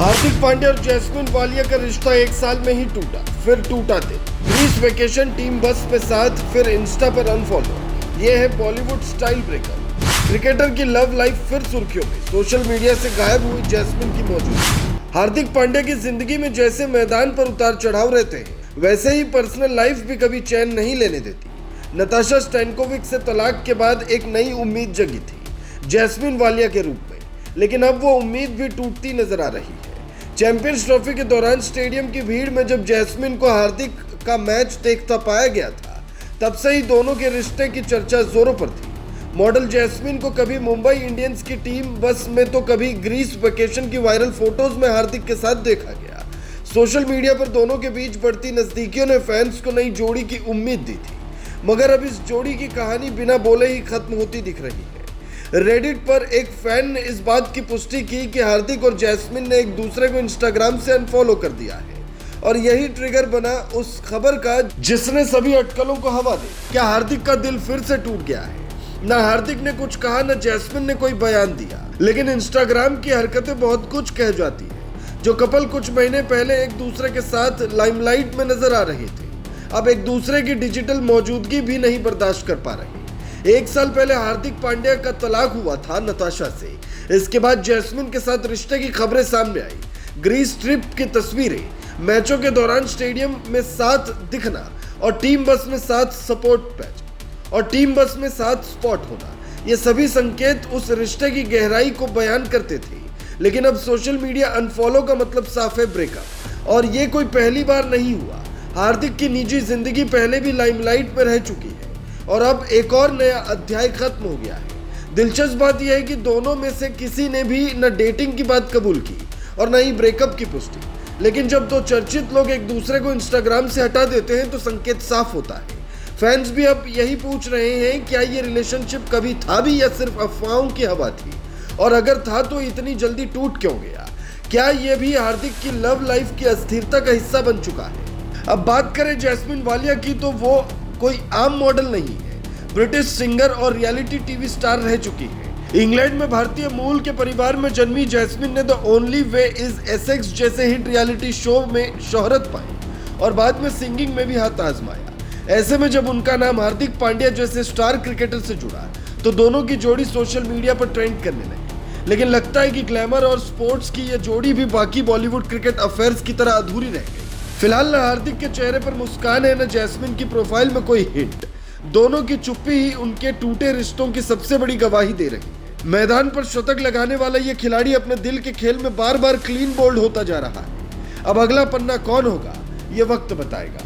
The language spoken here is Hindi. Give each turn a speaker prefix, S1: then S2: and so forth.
S1: हार्दिक पांड्या और जैस्मिन वालिया का रिश्ता एक साल में ही टूटा, फिर टूटा दिल। ग्रीस वेकेशन, टीम बस में साथ, फिर इंस्टा पर अनफॉलो। ये है बॉलीवुड स्टाइल ब्रेकअप। क्रिकेटर की लव लाइफ फिर सुर्खियों में। सोशल मीडिया से गायब हुई जैस्मिन की मौजूदगी। हार्दिक पांड्या की जिंदगी में जैसे मैदान पर उतार चढ़ाव रहते हैं, वैसे ही पर्सनल लाइफ भी कभी चैन नहीं लेने देती। नताशा स्टैनकोविक से तलाक के बाद एक नई उम्मीद जगी थी जैस्मिन वालिया के रूप में, लेकिन अब वो उम्मीद भी टूटती नजर आ रही है। चैंपियंस ट्रॉफी के दौरान स्टेडियम की भीड़ में जब जैस्मिन को हार्दिक का मैच देखता पाया गया था, तब से ही दोनों के रिश्ते की चर्चा जोरों पर थी। मॉडल जैस्मिन को कभी मुंबई इंडियंस की टीम बस में तो कभी ग्रीस वेकेशन की वायरल फोटोज में हार्दिक के साथ देखा गया। सोशल मीडिया पर दोनों के बीच बढ़ती नजदीकियों ने फैंस को नई जोड़ी की उम्मीद दी थी, मगर अब इस जोड़ी की कहानी बिना बोले ही खत्म होती दिख रही है। रेडिट पर एक फैन ने इस बात की पुष्टि की कि हार्दिक और जैस्मिन ने एक दूसरे को इंस्टाग्राम से अनफॉलो कर दिया है, और यही ट्रिगर बना उस खबर का जिसने सभी अटकलों को हवा दी। क्या हार्दिक का दिल फिर से टूट गया है? न हार्दिक ने कुछ कहा, न जैस्मिन ने कोई बयान दिया, लेकिन इंस्टाग्राम की हरकतें बहुत कुछ कह जाती है। जो कपल कुछ महीने पहले एक दूसरे के साथ लाइमलाइट में नजर आ रहे थे, अब एक दूसरे की डिजिटल मौजूदगी भी नहीं बर्दाश्त कर पा रहे। एक साल पहले हार्दिक पांड्या का तलाक हुआ था नताशा से। इसके बाद जैस्मिन के साथ रिश्ते की खबरें सामने आई। ग्रीस ट्रिप की तस्वीरें, मैचों के दौरान स्टेडियम में साथ दिखना और टीम बस में साथ स्पॉट होना, ये सभी संकेत उस रिश्ते की गहराई को बयान करते थे। लेकिन अब सोशल मीडिया अनफॉलो का मतलब साफ है ब्रेकअप, और ये कोई पहली बार नहीं हुआ। हार्दिक की निजी जिंदगी पहले भी लाइमलाइट में रह चुकी है, और अब एक और नया अध्याय खत्म हो गया है। दिलचस्प बात यह है कि दोनों में से किसी ने भी न डेटिंग की बात कबूल की और न ही ब्रेकअप की पुष्टि। लेकिन जब दो चर्चित लोग एक दूसरे को इंस्टाग्राम से हटा देते हैं तो संकेत साफ होता है। फैंस भी अब यही पूछ रहे हैं, क्या ये रिलेशनशिप कभी था भी या सिर्फ अफवाहों की हवा थी, और अगर था तो इतनी जल्दी टूट क्यों गया? क्या ये भी हार्दिक की लव लाइफ की अस्थिरता का हिस्सा बन चुका है? अब बात करें जैस्मिन वालिया की, तो वो कोई आम मॉडल नहीं है। ब्रिटिश सिंगर और रियलिटी टीवी स्टार रह चुकी है। इंग्लैंड में भारतीय मूल के परिवार में जन्मी जैस्मिन ने the only way is Essex जैसे हिट रियलिटी शो में शोहरत पाई और बाद में सिंगिंग में भी हाथ आजमाया। ऐसे में जब उनका नाम हार्दिक पांड्या जैसे स्टार क्रिकेटर से जुड़ा, तो दोनों की जोड़ी सोशल मीडिया पर ट्रेंड करने लगी। लेकिन लगता है कि ग्लैमर और स्पोर्ट्स की यह जोड़ी भी बाकी बॉलीवुड क्रिकेट अफेयर्स की तरह अधूरी रह गई। फिलहाल न हार्दिक के चेहरे पर मुस्कान है, न जैस्मिन की प्रोफाइल में कोई हिंट। दोनों की चुप्पी ही उनके टूटे रिश्तों की सबसे बड़ी गवाही दे रही है। मैदान पर शतक लगाने वाला ये खिलाड़ी अपने दिल के खेल में बार बार क्लीन बोल्ड होता जा रहा है। अब अगला पन्ना कौन होगा, ये वक्त बताएगा।